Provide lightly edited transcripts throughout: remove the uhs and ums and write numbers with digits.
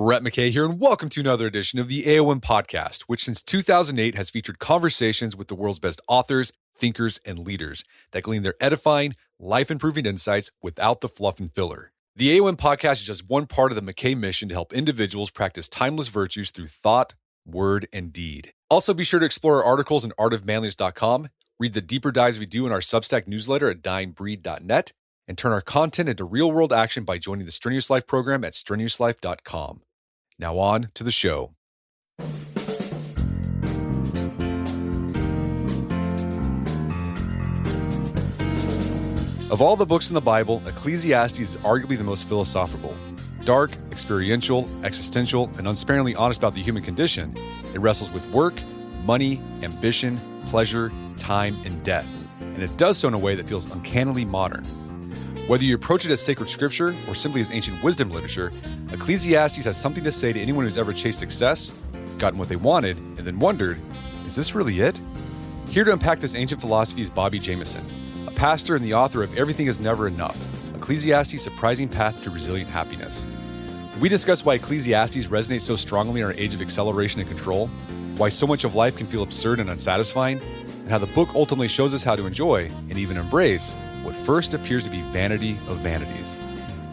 Brett McKay here, and welcome to another edition of the AOM podcast, which since 2008 has featured conversations with the world's best authors, thinkers, and leaders that glean their edifying, life-improving insights without the fluff and filler. The AOM podcast is just one part of the McKay mission to help individuals practice timeless virtues through thought, word, and deed. Also, be sure to explore our articles at artofmanliness.com, read the deeper dives we do in our Substack newsletter at dyingbreed.net, and turn our content into real-world action by joining the Strenuous Life program at strenuouslife.com. Now on to the show. Of all the books in the Bible, Ecclesiastes is arguably the most philosophical. Dark, experiential, existential, and unsparingly honest about the human condition, it wrestles with work, money, ambition, pleasure, time, and death. And it does so in a way that feels uncannily modern. Whether you approach it as sacred scripture or simply as ancient wisdom literature, Ecclesiastes has something to say to anyone who's ever chased success, gotten what they wanted, and then wondered, is this really it? Here to unpack this ancient philosophy is Bobby Jamieson, a pastor and the author of Everything is Never Enough, Ecclesiastes' Surprising Path to Resilient Happiness. We discuss why Ecclesiastes resonates so strongly in our age of acceleration and control, why so much of life can feel absurd and unsatisfying, and how the book ultimately shows us how to enjoy and even embrace what first appears to be vanity of vanities.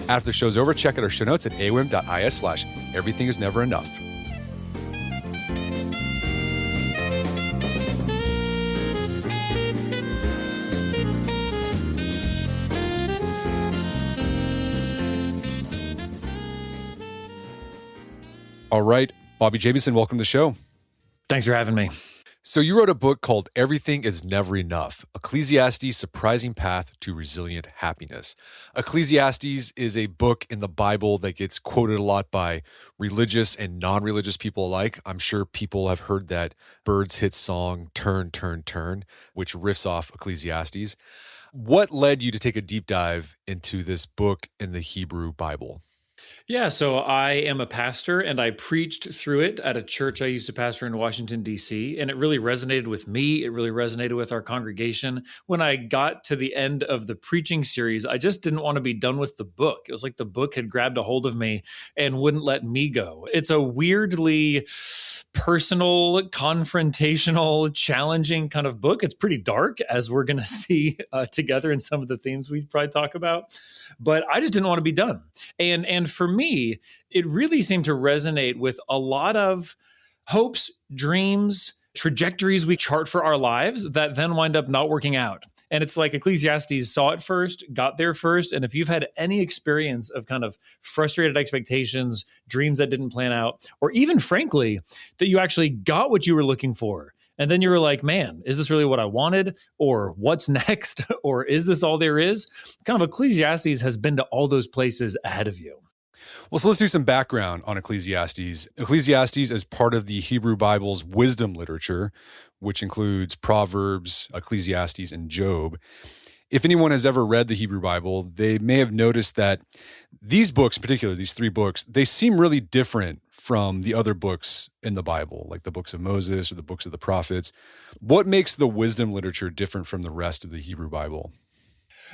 After the show's over, check out our show notes at aom.is/everythingisneverenough. All right, Bobby Jamieson, welcome to the show. Thanks for having me. So you wrote a book called Everything is Never Enough, Ecclesiastes' Surprising Path to Resilient Happiness. Ecclesiastes is a book in the Bible that gets quoted a lot by religious and non-religious people alike. I'm sure people have heard that Birds hit song, Turn, Turn, Turn, which riffs off Ecclesiastes. What led you to take a deep dive into this book in the Hebrew Bible? Yeah, so I am a pastor and I preached through it at a church I used to pastor in Washington, D.C., and it really resonated with me. It really resonated with our congregation. When I got to the end of the preaching series, I just didn't want to be done with the book. It was like the book had grabbed a hold of me and wouldn't let me go. It's a weirdly personal, confrontational, challenging kind of book. It's pretty dark, as we're going to see together in some of the themes we probably talk about. But I just didn't want to be done. And for me, it really seemed to resonate with a lot of hopes, dreams, trajectories we chart for our lives that then wind up not working out. And it's like Ecclesiastes saw it first, got there first. And if you've had any experience of kind of frustrated expectations, dreams that didn't plan out, or even frankly, that you actually got what you were looking for, and then you were like, man, is this really what I wanted? Or what's next? Or is this all there is? Kind of Ecclesiastes has been to all those places ahead of you. Well, so let's do some background on Ecclesiastes. Ecclesiastes is part of the Hebrew Bible's wisdom literature, which includes Proverbs, Ecclesiastes, and Job. If anyone has ever read the Hebrew Bible, they may have noticed that these books, in particular, these three books, they seem really different from the other books in the Bible, like the books of Moses or the books of the prophets. What makes the wisdom literature different from the rest of the Hebrew Bible?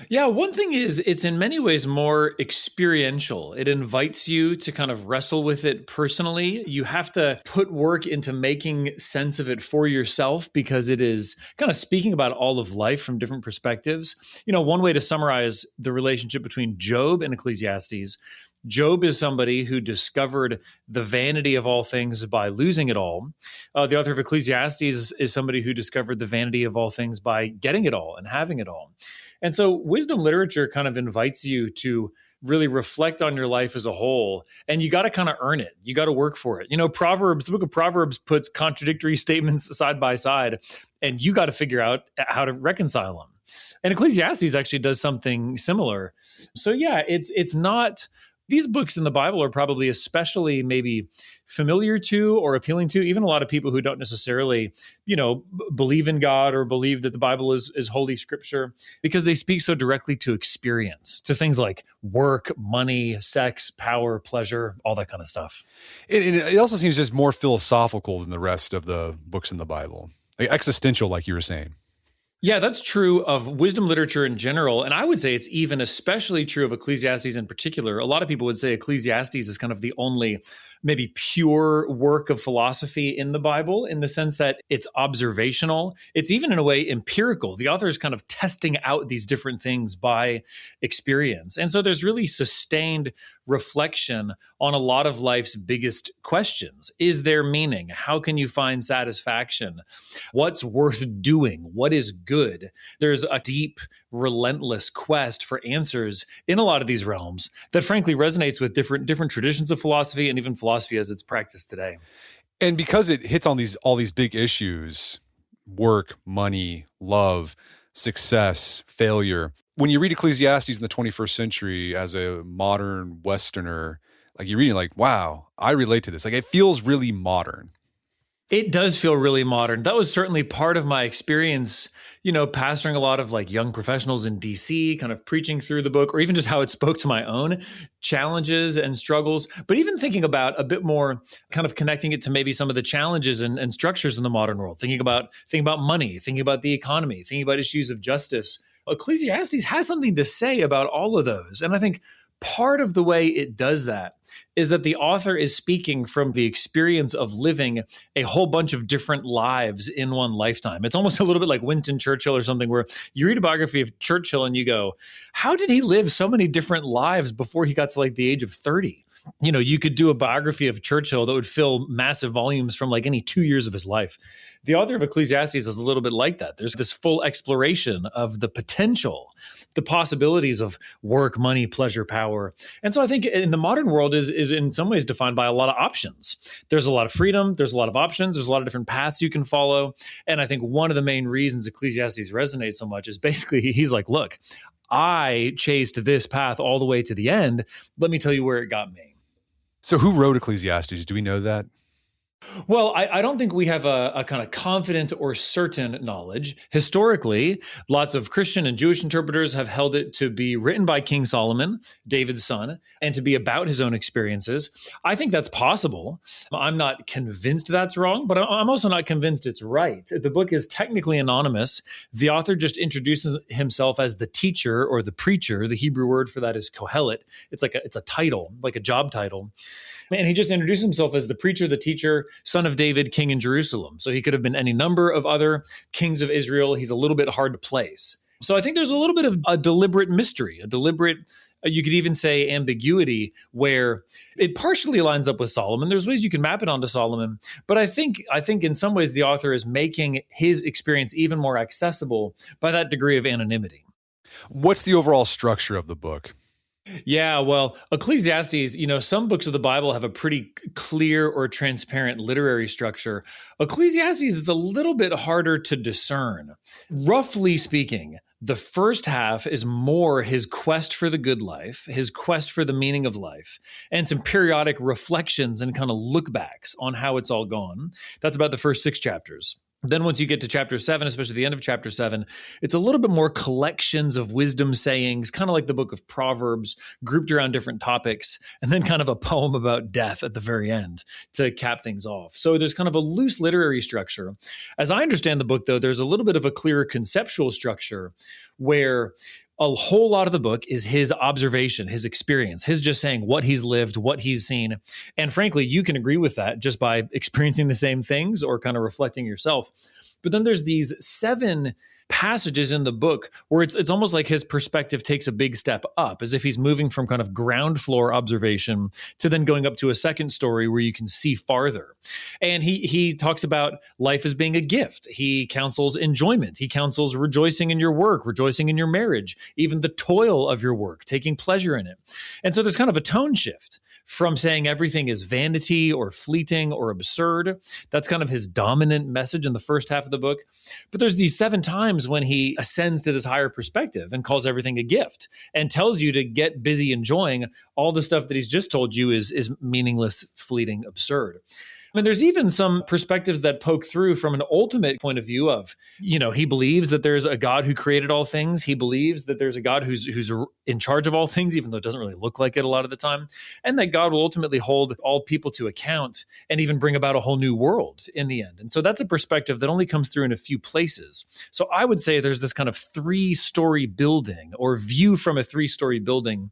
Yeah, one thing is it's in many ways more experiential. It invites you to kind of wrestle with it personally. You have to put work into making sense of it for yourself because it is kind of speaking about all of life from different perspectives. You know, one way to summarize the relationship between Job and Ecclesiastes, Job is somebody who discovered the vanity of all things by losing it all. The author of Ecclesiastes is somebody who discovered the vanity of all things by getting it all and having it all. And so wisdom literature kind of invites you to really reflect on your life as a whole, and you got to kind of earn it. You got to work for it. You know, Proverbs, the book of Proverbs puts contradictory statements side by side, and you got to figure out how to reconcile them. And Ecclesiastes actually does something similar. So yeah, it's not... These books in the Bible are probably especially maybe familiar to or appealing to even a lot of people who don't necessarily, believe in God or believe that the Bible is holy scripture, because they speak so directly to experience, to things like work, money, sex, power, pleasure, all that kind of stuff. It also seems just more philosophical than the rest of the books in the Bible, like existential, like you were saying. Yeah, that's true of wisdom literature in general. And I would say it's even especially true of Ecclesiastes in particular. A lot of people would say Ecclesiastes is kind of the only maybe pure work of philosophy in the Bible, in the sense that it's observational. It's even in a way empirical. The author is kind of testing out these different things by experience. And so there's really sustained reflection on a lot of life's biggest questions. Is there meaning? How can you find satisfaction? What's worth doing? What is good? There's a deep, relentless quest for answers in a lot of these realms that frankly resonates with different traditions of philosophy and even philosophy as it's practiced today. And because it hits on all these big issues, work, money, love, success, failure. When you read Ecclesiastes in the 21st century as a modern Westerner, like you're reading like, wow, I relate to this. Like it feels really modern. It does feel really modern. That was certainly part of my experience, pastoring a lot of like young professionals in DC, kind of preaching through the book, or even just how it spoke to my own challenges and struggles. But even thinking about a bit more, kind of connecting it to maybe some of the challenges and structures in the modern world, thinking about money, thinking about the economy, thinking about issues of justice. Ecclesiastes has something to say about all of those. And I think part of the way it does that is that the author is speaking from the experience of living a whole bunch of different lives in one lifetime. It's almost a little bit like Winston Churchill or something, where you read a biography of Churchill and you go, how did he live so many different lives before he got to like the age of 30? You could do a biography of Churchill that would fill massive volumes from like any 2 years of his life. The author of Ecclesiastes is a little bit like that. There's this full exploration of the potential, the possibilities of work, money, pleasure, power. And so I think in the modern world is in some ways defined by a lot of options. There's a lot of freedom. There's a lot of options. There's a lot of different paths you can follow. And I think one of the main reasons Ecclesiastes resonates so much is basically he's like, look, I chased this path all the way to the end. Let me tell you where it got me. So who wrote Ecclesiastes? Do we know that? Well, I don't think we have a kind of confident or certain knowledge. Historically, lots of Christian and Jewish interpreters have held it to be written by King Solomon, David's son, and to be about his own experiences. I think that's possible. I'm not convinced that's wrong, but I'm also not convinced it's right. The book is technically anonymous. The author just introduces himself as the teacher or the preacher. The Hebrew word for that is kohelet. It's a title, like a job title. And he just introduced himself as the preacher, the teacher, son of David, king in Jerusalem. So he could have been any number of other kings of Israel. He's a little bit hard to place. So I think there's a little bit of a deliberate mystery, a deliberate, you could even say ambiguity, where it partially lines up with Solomon. There's ways you can map it onto Solomon. But I think in some ways the author is making his experience even more accessible by that degree of anonymity. What's the overall structure of the book? Yeah, well, Ecclesiastes, some books of the Bible have a pretty clear or transparent literary structure. Ecclesiastes is a little bit harder to discern. Roughly speaking, the first half is more his quest for the good life, his quest for the meaning of life, and some periodic reflections and kind of look backs on how it's all gone. That's about the first 6 chapters. Then once you get to chapter 7, especially the end of chapter 7, it's a little bit more collections of wisdom sayings, kind of like the book of Proverbs, grouped around different topics, and then kind of a poem about death at the very end to cap things off. So there's kind of a loose literary structure. As I understand the book, though, there's a little bit of a clearer conceptual structure where a whole lot of the book is his observation, his experience, his just saying what he's lived, what he's seen. And frankly, you can agree with that just by experiencing the same things or kind of reflecting yourself. But then there's these 7 passages in the book where it's almost like his perspective takes a big step up, as if he's moving from kind of ground floor observation to then going up to a second story where you can see farther. And he talks about life as being a gift. He counsels enjoyment. He counsels rejoicing in your work, rejoicing in your marriage, even the toil of your work, taking pleasure in it. And so there's kind of a tone shift from saying everything is vanity or fleeting or absurd. That's kind of his dominant message in the first half of the book. But there's these 7 times when he ascends to this higher perspective and calls everything a gift and tells you to get busy enjoying all the stuff that he's just told you is meaningless, fleeting, absurd. I mean, there's even some perspectives that poke through from an ultimate point of view of, he believes that there's a God who created all things. He believes that there's a God who's in charge of all things, even though it doesn't really look like it a lot of the time, and that God will ultimately hold all people to account and even bring about a whole new world in the end. And so that's a perspective that only comes through in a few places. So I would say there's this kind of 3-story building or view from a 3-story building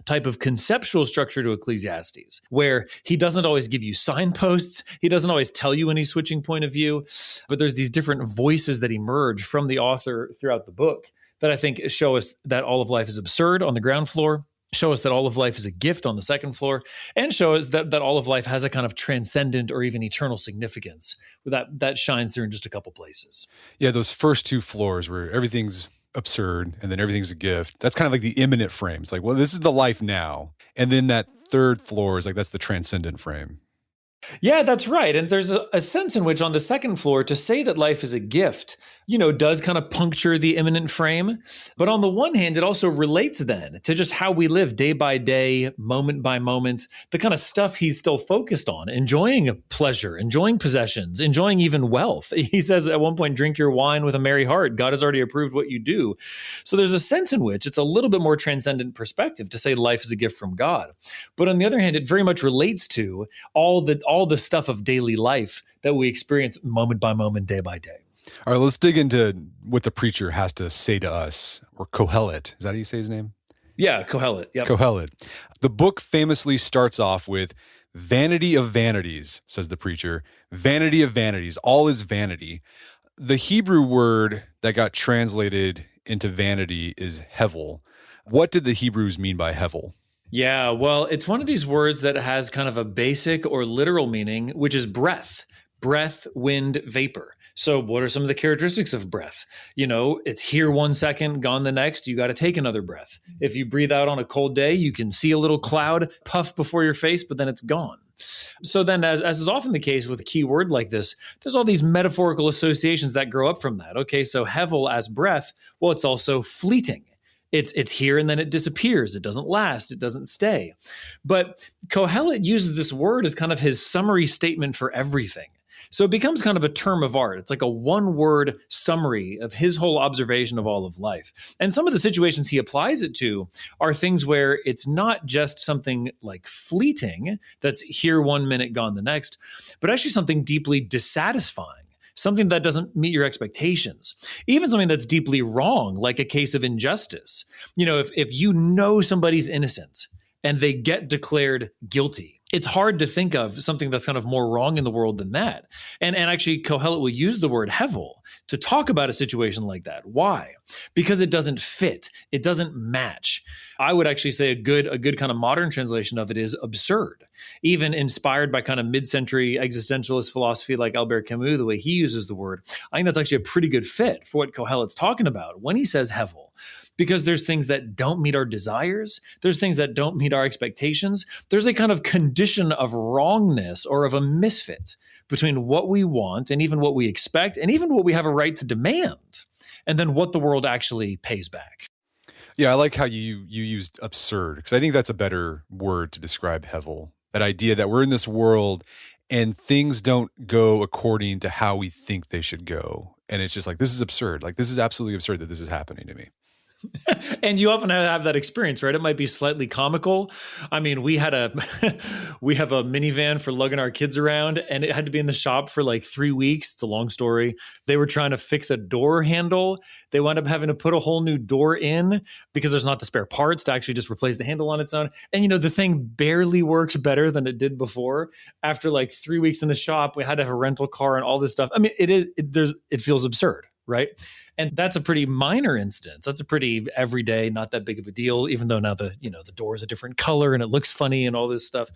type of conceptual structure to Ecclesiastes, where he doesn't always give you signposts. He doesn't always tell you when he's switching point of view, but there's these different voices that emerge from the author throughout the book that I think show us that all of life is absurd on the ground floor, show us that all of life is a gift on the second floor, and show us that all of life has a kind of transcendent or even eternal significance that shines through in just a couple places. Yeah, those first 2 floors where everything's absurd and then everything's a gift. That's kind of like the imminent frame. It's like, well, this is the life now. And then that 3rd floor is like, that's the transcendent frame. Yeah, that's right. And there's a sense in which on the second floor, to say that life is a gift, does kind of puncture the imminent frame. But on the one hand, it also relates then to just how we live day by day, moment by moment, the kind of stuff he's still focused on, enjoying pleasure, enjoying possessions, enjoying even wealth. He says at one point, drink your wine with a merry heart. God has already approved what you do. So there's a sense in which it's a little bit more transcendent perspective to say life is a gift from God. But on the other hand, it very much relates to all the stuff of daily life that we experience moment by moment, day by day. All right, let's dig into what the preacher has to say to us, or Kohelet. Is that how you say his name? Yeah, Kohelet. Yep. Kohelet. The book famously starts off with, vanity of vanities, says the preacher. Vanity of vanities. All is vanity. The Hebrew word that got translated into vanity is hevel. What did the Hebrews mean by hevel? Yeah, well, it's one of these words that has kind of a basic or literal meaning, which is breath, wind, vapor. So what are some of the characteristics of breath? It's here 1 second, gone the next. You got to take another breath. If you breathe out on a cold day, you can see a little cloud puff before your face, but then it's gone. So then, as is often the case with a key word like this, there's all these metaphorical associations that grow up from that. Okay, so hevel as breath, well, it's also fleeting. It's here and then it disappears. It doesn't last. It doesn't stay. But Kohelet uses this word as kind of his summary statement for everything. So it becomes kind of a term of art. It's like a 1-word summary of his whole observation of all of life. And some of the situations he applies it to are things where it's not just something like fleeting, that's here 1 minute, gone the next, but actually something deeply dissatisfying. Something that doesn't meet your expectations, even something that's deeply wrong, like a case of injustice. If you know somebody's innocent and they get declared guilty, it's hard to think of something that's kind of more wrong in the world than that. And actually, Kohelet will use the word hevel to talk about a situation like that. Why? Because it doesn't fit. It doesn't match. I would actually say a good kind of modern translation of it is absurd, even inspired by kind of mid-century existentialist philosophy like Albert Camus, the way he uses the word. I think that's actually a pretty good fit for what Kohelet's talking about when he says hevel. Because there's things that don't meet our desires. There's things that don't meet our expectations. There's a kind of condition of wrongness or of a misfit between what we want and even what we expect and even what we have a right to demand, and then what the world actually pays back. Yeah, I like how you used absurd, because I think that's a better word to describe hevel. That idea that we're in this world and things don't go according to how we think they should go. And it's just like, this is absurd. Like, this is absolutely absurd that this is happening to me. And you often have that experience, right? It might be slightly comical. I mean, we have a minivan for lugging our kids around, and it had to be in the shop for like 3 weeks. It's a long story. They were trying to fix a door handle. They wound up having to put a whole new door in because there's not the spare parts to actually just replace the handle on its own. And the thing barely works better than it did before. After like 3 weeks in the shop, we had to have a rental car and all this stuff. I mean, it feels absurd, right? And that's a pretty minor instance. That's a pretty everyday, not that big of a deal, even though now the door is a different color and it looks funny and all this stuff.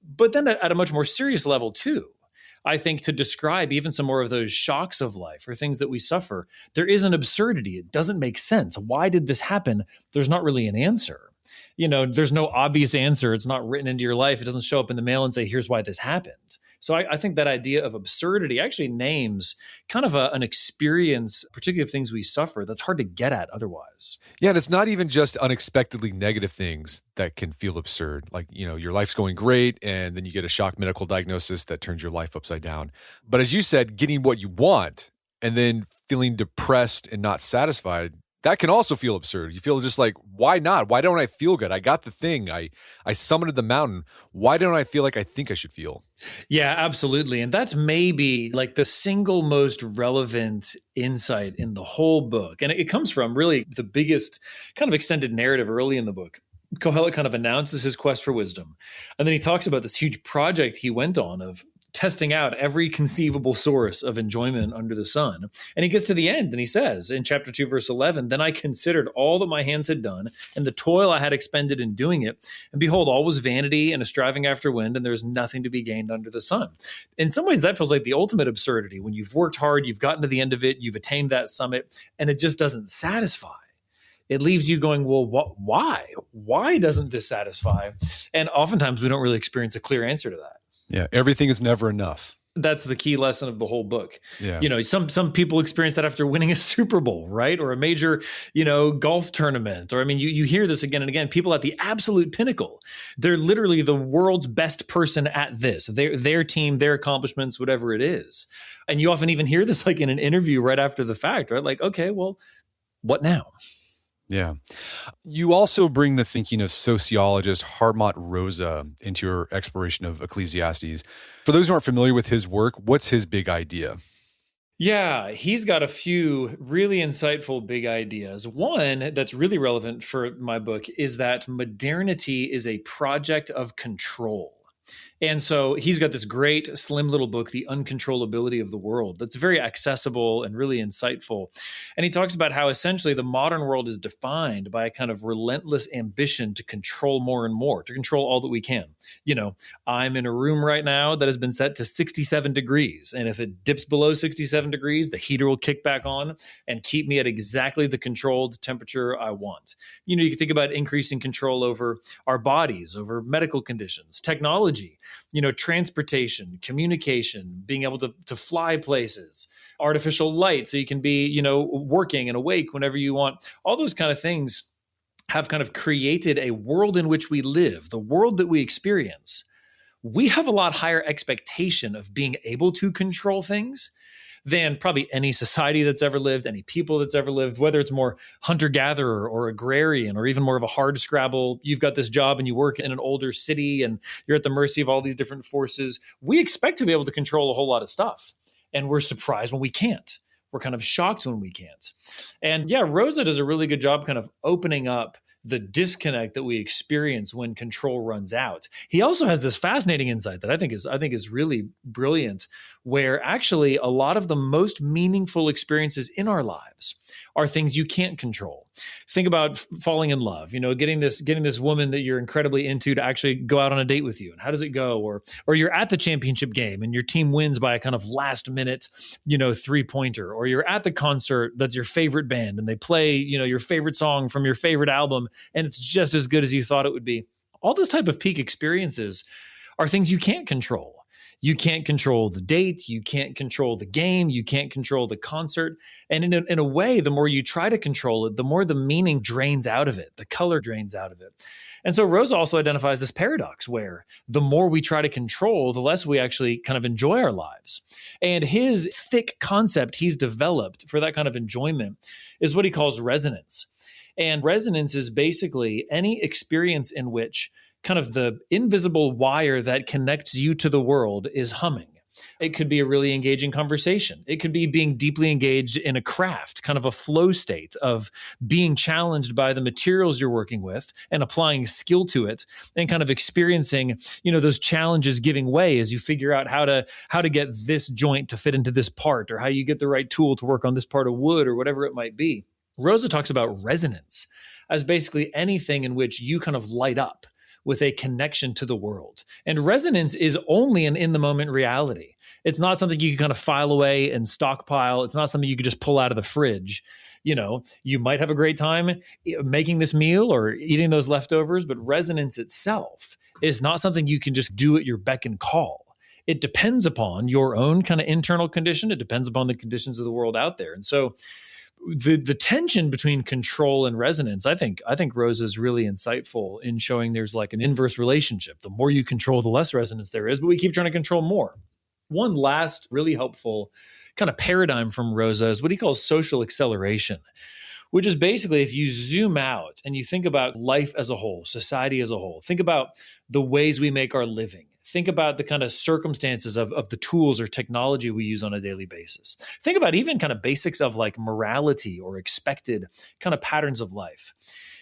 But then at a much more serious level too, I think to describe even some more of those shocks of life or things that we suffer, there is an absurdity. It doesn't make sense. Why did this happen? There's not really an answer. There's no obvious answer. It's not written into your life. It doesn't show up in the mail and say, here's why this happened. So I think that idea of absurdity actually names kind of an experience, particularly of things we suffer, that's hard to get at otherwise. Yeah, and it's not even just unexpectedly negative things that can feel absurd. Like, your life's going great and then you get a shock medical diagnosis that turns your life upside down. But as you said, getting what you want and then feeling depressed and not satisfied, that can also feel absurd. You feel just like, why not? Why don't I feel good? I got the thing. I summited the mountain. Why don't I feel like I think I should feel? Yeah, absolutely. And that's maybe like the single most relevant insight in the whole book. And it comes from really the biggest kind of extended narrative early in the book. Kohelet kind of announces his quest for wisdom. And then he talks about this huge project he went on of testing out every conceivable source of enjoyment under the sun. And he gets to the end and he says in chapter 2, verse 11, then I considered all that my hands had done and the toil I had expended in doing it. And behold, all was vanity and a striving after wind, and there is nothing to be gained under the sun. In some ways, that feels like the ultimate absurdity. When you've worked hard, you've gotten to the end of it, you've attained that summit, and it just doesn't satisfy. It leaves you going, well, why? Why doesn't this satisfy? And oftentimes we don't really experience a clear answer to that. Yeah, everything is never enough. That's the key lesson of the whole book. Yeah. Some people experience that after winning a Super Bowl, right? Or a major, golf tournament. Or, you hear this again and again. People at the absolute pinnacle, they're literally the world's best person at this. Their team, their accomplishments, whatever it is. And you often even hear this like in an interview right after the fact, right? Like, okay, well, what now? Yeah. You also bring the thinking of sociologist Hartmut Rosa into your exploration of Ecclesiastes. For those who aren't familiar with his work, what's his big idea? Yeah, he's got a few really insightful big ideas. One that's really relevant for my book is that modernity is a project of control. And so he's got this great, slim little book, The Uncontrollability of the World, that's very accessible and really insightful. And he talks about how essentially the modern world is defined by a kind of relentless ambition to control more and more, to control all that we can. I'm in a room right now that has been set to 67 degrees. And if it dips below 67 degrees, the heater will kick back on and keep me at exactly the controlled temperature I want. You can think about increasing control over our bodies, over medical conditions, technology, transportation, communication, being able to fly places, artificial light so you can be, working and awake whenever you want. All those kind of things have kind of created a world in which we live, the world that we experience. We have a lot higher expectation of being able to control things than probably any society that's ever lived, any people that's ever lived, whether it's more hunter-gatherer or agrarian or even more of a hard scrabble. You've got this job and you work in an older city and you're at the mercy of all these different forces. We expect to be able to control a whole lot of stuff. And we're surprised when we can't. We're kind of shocked when we can't. And yeah, Rosa does a really good job kind of opening up the disconnect that we experience when control runs out. He also has this fascinating insight that I think is really brilliant, where actually a lot of the most meaningful experiences in our lives are things you can't control. Think about falling in love, getting this woman that you're incredibly into to actually go out on a date with you. And how does it go? Or you're at the championship game and your team wins by a kind of last minute, 3-pointer, or you're at the concert that's your favorite band and they play, your favorite song from your favorite album and it's just as good as you thought it would be. All those type of peak experiences are things you can't control. You can't control the date. You can't control the game. You can't control the concert. And in a way, the more you try to control it, the more the meaning drains out of it. The color drains out of it. And so Rosa also identifies this paradox where the more we try to control, the less we actually kind of enjoy our lives. And his thick concept he's developed for that kind of enjoyment is what he calls resonance. And resonance is basically any experience in which kind of the invisible wire that connects you to the world is humming. It could be a really engaging conversation. It could be being deeply engaged in a craft, kind of a flow state of being challenged by the materials you're working with and applying skill to it and kind of experiencing, those challenges giving way as you figure out how to get this joint to fit into this part or how you get the right tool to work on this part of wood or whatever it might be. Rosa talks about resonance as basically anything in which you kind of light up with a connection to the world. And resonance is only an in-the-moment reality. It's not something you can kind of file away and stockpile. It's not something you could just pull out of the fridge. You might have a great time making this meal or eating those leftovers, but resonance itself is not something you can just do at your beck and call. it depends upon your own kind of internal condition. It depends upon the conditions of the world out there. And so the tension between control and resonance, I think Rosa is really insightful in showing there's like an inverse relationship. The more you control, the less resonance there is, but we keep trying to control more. One last really helpful kind of paradigm from Rosa is what he calls social acceleration, which is basically if you zoom out and you think about life as a whole, society as a whole, think about the ways we make our living. Think about the kind of circumstances of the tools or technology we use on a daily basis. Think about even kind of basics of like morality or expected kind of patterns of life.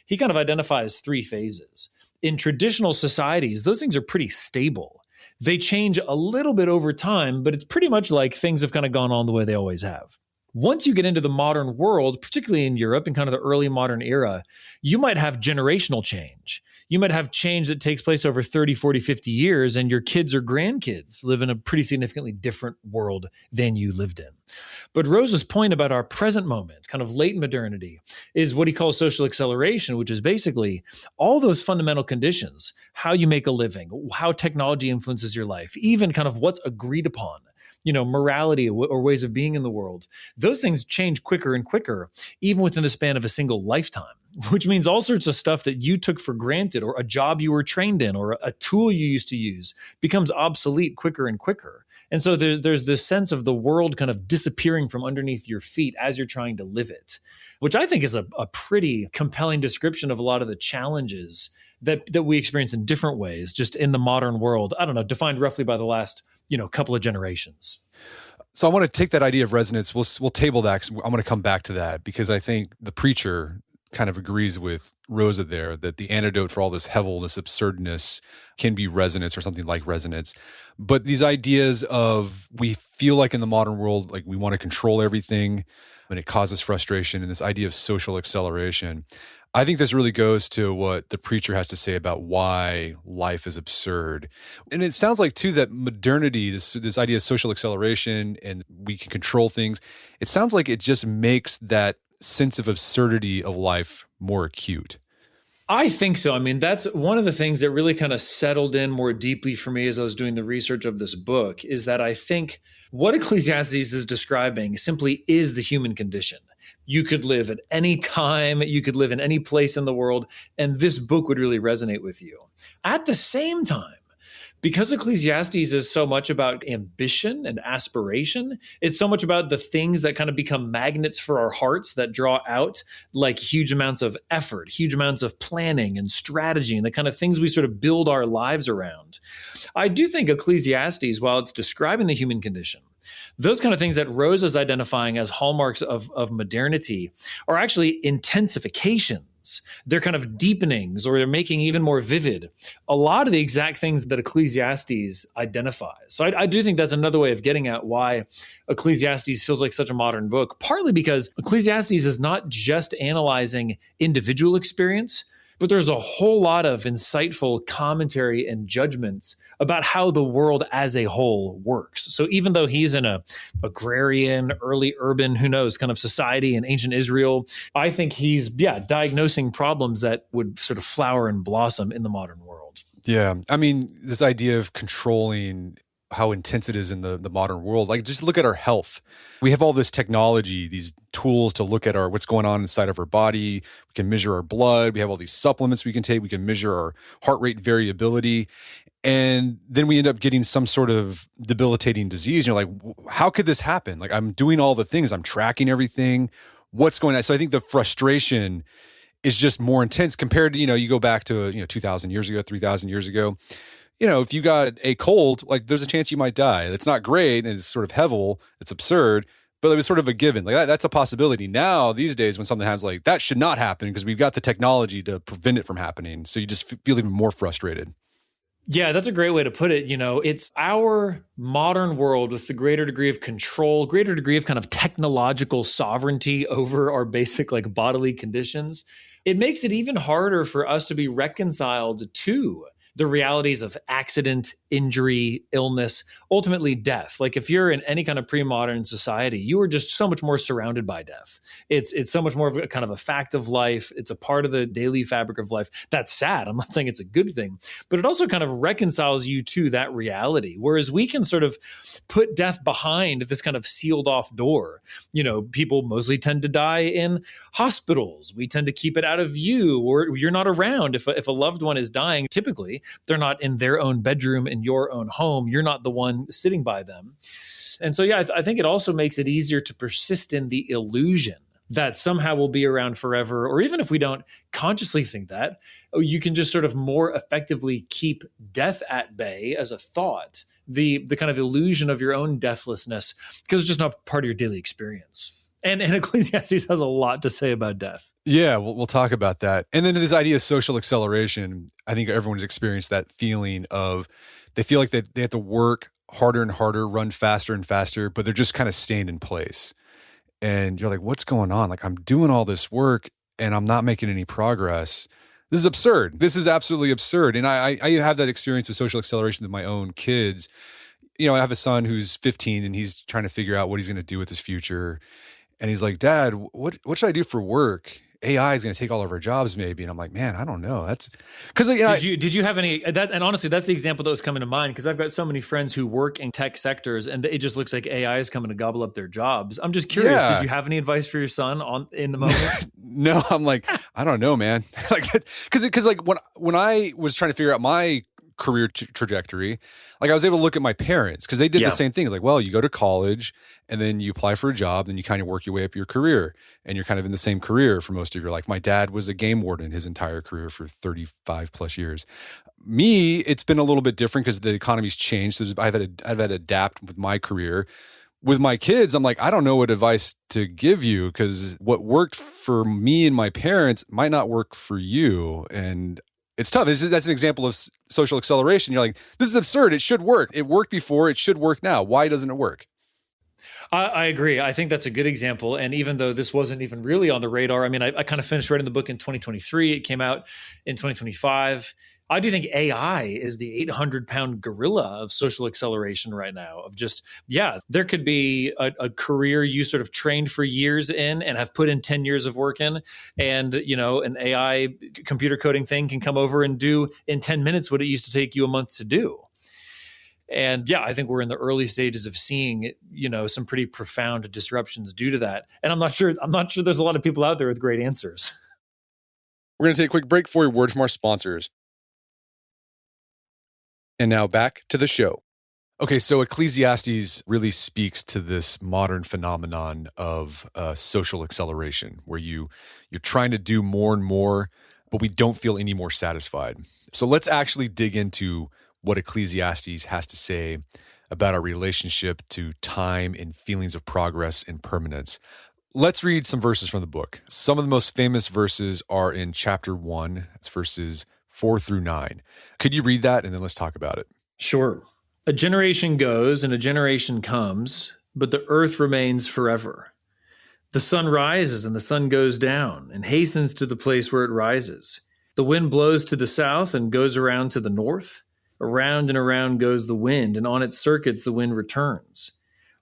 He kind of identifies three phases. In traditional societies, those things are pretty stable. They change a little bit over time, but it's pretty much like things have kind of gone on the way they always have. Once you get into the modern world, particularly in Europe and kind of the early modern era, you might have generational change. You might have change that takes place over 30, 40, 50 years, and your kids or grandkids live in a pretty significantly different world than you lived in. But Rosa's point about our present moment, kind of late modernity, is what he calls social acceleration, which is basically all those fundamental conditions, how you make a living, how technology influences your life, even kind of what's agreed upon, morality or ways of being in the world. Those things change quicker and quicker, even within the span of a single lifetime, which means all sorts of stuff that you took for granted or a job you were trained in or a tool you used to use becomes obsolete quicker and quicker. And so there's this sense of the world kind of disappearing from underneath your feet as you're trying to live it, which I think is a pretty compelling description of a lot of the challenges that we experience in different ways, just in the modern world, I don't know, defined roughly by the last, couple of generations. So I want to take that idea of resonance. We'll table that, 'cause I'm going to come back to that, because I think the preacher kind of agrees with Rosa there that the antidote for all this hevel, this absurdness, can be resonance or something like resonance. But these ideas of we feel like in the modern world, like we want to control everything and it causes frustration, and this idea of social acceleration, I think this really goes to what the preacher has to say about why life is absurd. And it sounds like, too, that modernity, this idea of social acceleration and we can control things, it sounds like it just makes that sense of absurdity of life more acute. I think so. I mean, that's one of the things that really kind of settled in more deeply for me as I was doing the research of this book, is that I think what Ecclesiastes is describing simply is the human condition. You could live at any time, you could live in any place in the world, and this book would really resonate with you. At the same time, because Ecclesiastes is so much about ambition and aspiration, it's so much about the things that kind of become magnets for our hearts that draw out like huge amounts of effort, huge amounts of planning and strategy, and the kind of things we sort of build our lives around. I do think Ecclesiastes, while it's describing the human condition, those kind of things that Rose is identifying as hallmarks of modernity are actually intensifications. They're kind of deepenings, or they're making even more vivid a lot of the exact things that Ecclesiastes identifies. So I do think that's another way of getting at why Ecclesiastes feels like such a modern book, partly because Ecclesiastes is not just analyzing individual experience, but there's a whole lot of insightful commentary and judgments about how the world as a whole works. So even though he's in a agrarian, early urban, who knows, kind of society in ancient Israel, I think he's, diagnosing problems that would sort of flower and blossom in the modern world. Yeah. I mean, this idea of controlling how intense it is in the modern world. Like, just look at our health. We have all this technology, these tools to look at what's going on inside of our body. We can measure our blood. We have all these supplements we can take. We can measure our heart rate variability. And then we end up getting some sort of debilitating disease. You're like, how could this happen? Like, I'm doing all the things. I'm tracking everything. What's going on? So I think the frustration is just more intense compared to, you go back to, 2,000 years ago, 3,000 years ago. If you got a cold, like, there's a chance you might die. It's not great, and it's sort of hevel. It's absurd, but it was sort of a given. Like, that's a possibility. Now, these days, when something happens, like, that should not happen because we've got the technology to prevent it from happening. So you just feel even more frustrated. Yeah, that's a great way to put it. It's our modern world with the greater degree of control, greater degree of kind of technological sovereignty over our basic like bodily conditions. It makes it even harder for us to be reconciled to the realities of accident, injury, illness, ultimately death. Like if you're in any kind of pre-modern society, you are just so much more surrounded by death. It's so much more of a kind of a fact of life. It's a part of the daily fabric of life. That's sad. I'm not saying it's a good thing, but it also kind of reconciles you to that reality. Whereas we can sort of put death behind this kind of sealed off door. People mostly tend to die in hospitals. We tend to keep it out of view, or you're not around. If a loved one is dying, typically they're not in their own bedroom in your own home. You're not the one sitting by them. And so, yeah, I think it also makes it easier to persist in the illusion that somehow we'll be around forever. Or even if we don't consciously think that, you can just sort of more effectively keep death at bay as a thought, the kind of illusion of your own deathlessness, because it's just not part of your daily experience. And Ecclesiastes has a lot to say about death. Yeah, we'll talk about that. And then this idea of social acceleration, I think everyone's experienced that feeling of they feel like they have to work harder and harder, run faster and faster, but they're just kind of staying in place. And you're like, what's going on? Like, I'm doing all this work and I'm not making any progress. This is absurd. This is absolutely absurd. And I have that experience with social acceleration with my own kids. I have a son who's 15 and he's trying to figure out what he's going to do with his future. And he's like, Dad, what should I do for work? AI is going to take all of our jobs, maybe. And I'm like, man, I don't know. That's because did you have any that? And honestly, that's the example that was coming to mind because I've got so many friends who work in tech sectors, and it just looks like AI is coming to gobble up their jobs. I'm just curious. Yeah. Did you have any advice for your son in the moment? No, I'm like, I don't know, man. Because like when I was trying to figure out my career trajectory, like I was able to look at my parents because they did the same thing. Like, well, you go to college and then you apply for a job, then you kind of work your way up your career and you're kind of in the same career for most of your life. My dad was a game warden his entire career for 35 plus years. Me, it's been a little bit different because the economy's changed. So I've had to adapt with my career. With my kids, I'm like, I don't know what advice to give you because what worked for me and my parents might not work for you. And it's tough. That's an example of social acceleration. You're like, this is absurd. It should work. It worked before. It should work now. Why doesn't it work? I agree. I think that's a good example. And even though this wasn't even really on the radar, I mean, I kind of finished writing the book in 2023. It came out in 2025. I do think AI is the 800-pound gorilla of social acceleration right now of just, there could be a career you sort of trained for years in and have put in 10 years of work in. And, an AI computer coding thing can come over and do in 10 minutes what it used to take you a month to do. And I think we're in the early stages of seeing, some pretty profound disruptions due to that. And I'm not sure there's a lot of people out there with great answers. We're going to take a quick break for a word from our sponsors. And now back to the show. Okay, so Ecclesiastes really speaks to this modern phenomenon of social acceleration, where you're trying to do more and more, but we don't feel any more satisfied. So let's actually dig into what Ecclesiastes has to say about our relationship to time and feelings of progress and permanence. Let's read some verses from the book. Some of the most famous verses are in chapter 1. It's verses 4 through 9. Could you read that and then let's talk about it? Sure. A generation goes and a generation comes, but the earth remains forever. The sun rises and the sun goes down and hastens to the place where it rises. The wind blows to the south and goes around to the north. Around and around goes the wind, and on its circuits the wind returns.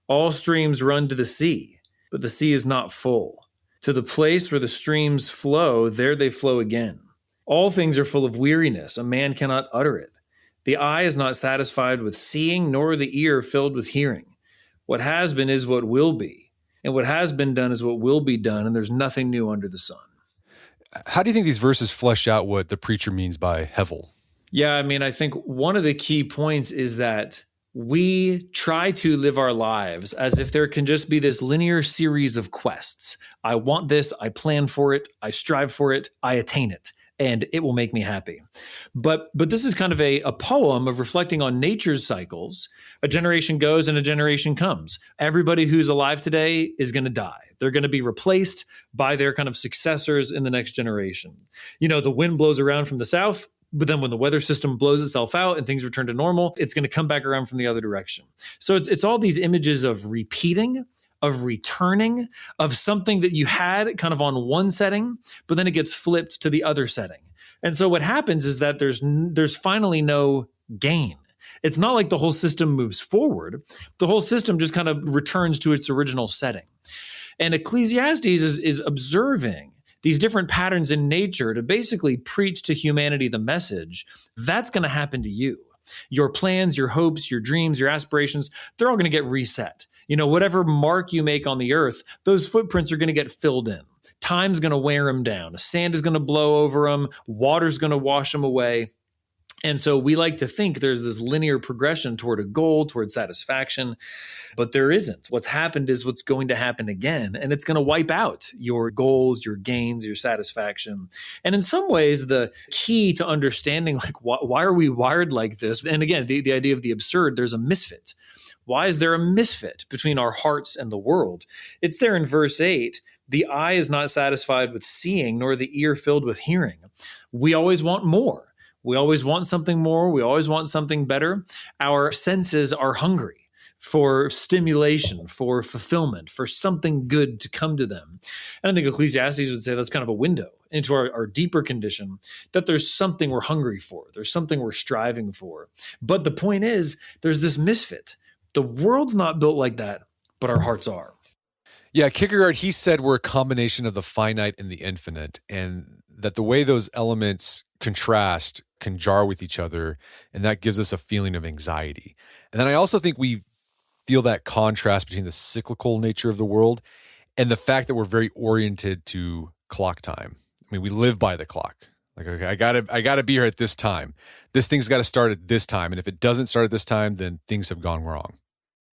All streams run to the sea, but the sea is not full. To the place where the streams flow, there they flow again. All things are full of weariness. A man cannot utter it. The eye is not satisfied with seeing, nor the ear filled with hearing. What has been is what will be, and what has been done is what will be done, and there's nothing new under the sun. How do you think these verses flesh out what the preacher means by hevel? Yeah, I mean, I think one of the key points is that we try to live our lives as if there can just be this linear series of quests. I want this, I plan for it, I strive for it, I attain it, and it will make me happy. But this is kind of a poem of reflecting on nature's cycles. A generation goes and a generation comes. Everybody who's alive today is going to die. They're going to be replaced by their kind of successors in the next generation. The wind blows around from the south, but then when the weather system blows itself out and things return to normal, it's going to come back around from the other direction. So it's all these images of repeating, of returning, of something that you had kind of on one setting, but then it gets flipped to the other setting. And so what happens is that there's finally no gain. It's not like the whole system moves forward. The whole system just kind of returns to its original setting. And Ecclesiastes is observing these different patterns in nature to basically preach to humanity the message that's going to happen to you. Your plans, your hopes, your dreams, your aspirations, they're all going to get reset. Whatever mark you make on the earth, those footprints are going to get filled in. Time's going to wear them down. Sand is going to blow over them. Water's going to wash them away. And so we like to think there's this linear progression toward a goal, toward satisfaction, but there isn't. What's happened is what's going to happen again, and it's going to wipe out your goals, your gains, your satisfaction. And in some ways, the key to understanding, like, why are we wired like this? And again, the idea of the absurd, there's a misfit. Why is there a misfit between our hearts and the world? It's there in verse 8. The eye is not satisfied with seeing, nor the ear filled with hearing. We always want more. We always want something more. We always want something better. Our senses are hungry for stimulation, for fulfillment, for something good to come to them. And I think Ecclesiastes would say that's kind of a window into our deeper condition, that there's something we're hungry for. There's something we're striving for. But the point is, there's this misfit. The world's not built like that, but our hearts are. Yeah, Kierkegaard, he said we're a combination of the finite and the infinite, and that the way those elements contrast can jar with each other, and that gives us a feeling of anxiety. And then I also think we feel that contrast between the cyclical nature of the world and the fact that we're very oriented to clock time. I mean, we live by the clock. Like, okay, I gotta be here at this time. This thing's got to start at this time, and if it doesn't start at this time, then things have gone wrong.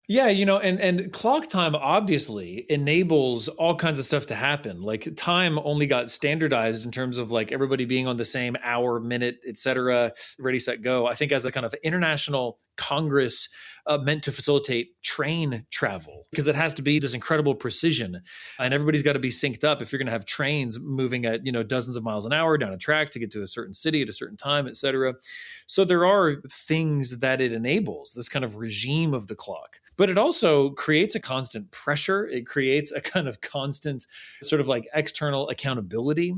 Yeah, and clock time obviously enables all kinds of stuff to happen. Like, time only got standardized in terms of like everybody being on the same hour, minute, etc., ready, set, go. I think as a kind of international congress meant to facilitate train travel, because it has to be this incredible precision, and everybody's got to be synced up if you're going to have trains moving at dozens of miles an hour down a track to get to a certain city at a certain time, etc. So there are things that it enables, this kind of regime of the clock. But it also creates a constant pressure. It creates a kind of constant sort of like external accountability.